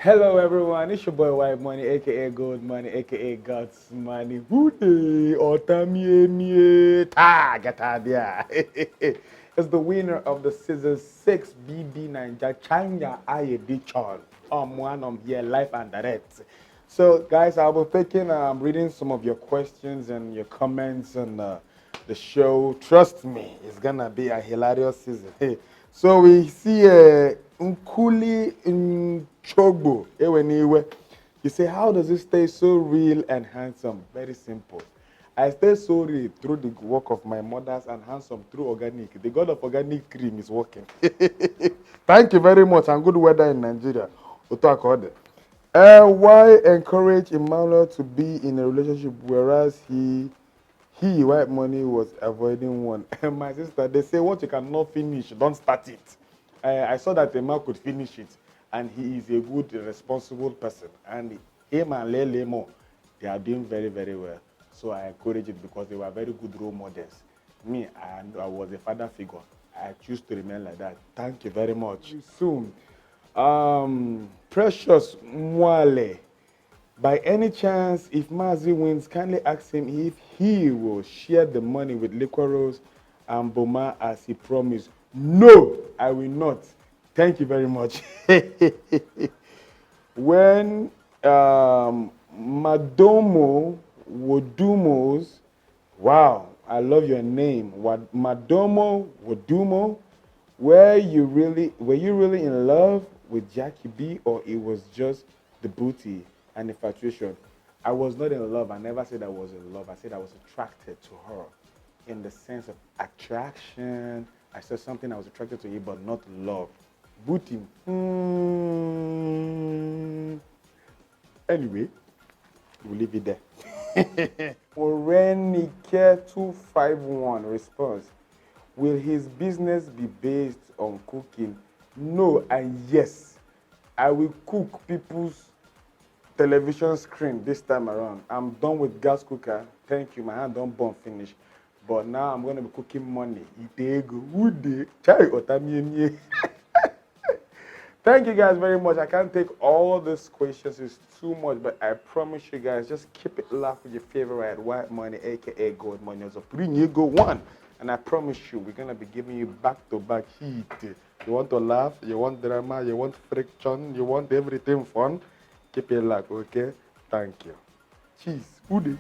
Hello everyone, it's your boy White Money, aka Gold Money, aka God's Money. Who the Otamie ta get out there. It's the winner of the season 6 BB Ninja Chanya Ayedichon. One here live and direct. So guys, I'll be taking reading some of your questions and your comments on the show. Trust me, it's gonna be a hilarious season. So we see Nkuli Nchogbo. Eweniwe. You say, how does it stay so real and handsome? Very simple. I stay so real through the work of my mothers and handsome through organic. The god of organic cream is working. Thank you very much and good weather in Nigeria. Otakode. Why encourage Emmanuel to be in a relationship whereas White Money, was avoiding one? My sister, they say what you cannot finish, don't start it. I saw that a man could finish it, and he is a good, responsible person. And him and Lele Mo, they are doing very, very well. So I encourage it because they were very good role models. Me, I was a father figure. I choose to remain like that. Thank you very much. Soon. Precious Mwale. By any chance, if Mazi wins, kindly ask him if he will share the money with Liquoros and Boma as he promised. No, I will not. Thank you very much. When Madomo Wodumos, wow, I love your name. Madomo Wodumo, were you really in love with Jackie B, or it was just the booty and infatuation? I was not in love. I never said I was in love. I said I was attracted to her in the sense of attraction. I said something I was attracted to you, but not love. Booty. Anyway, we'll leave it there. Orenike251 response. Will his business be based on cooking? No and yes. I will cook people's television screen this time around. I'm done with gas cooker. Thank you. My hand don't burn finish. But now I'm going to be cooking money. Thank you guys very much. I can't take all these questions. It's too much. But I promise you guys, just keep it locked with your favorite White Money, a.k.a. Gold Money. So bring you go one. And I promise you, we're going to be giving you back-to-back heat. You want to laugh, you want drama, you want friction, you want everything fun. Keep it locked, okay? Thank you. Cheese. Foodie.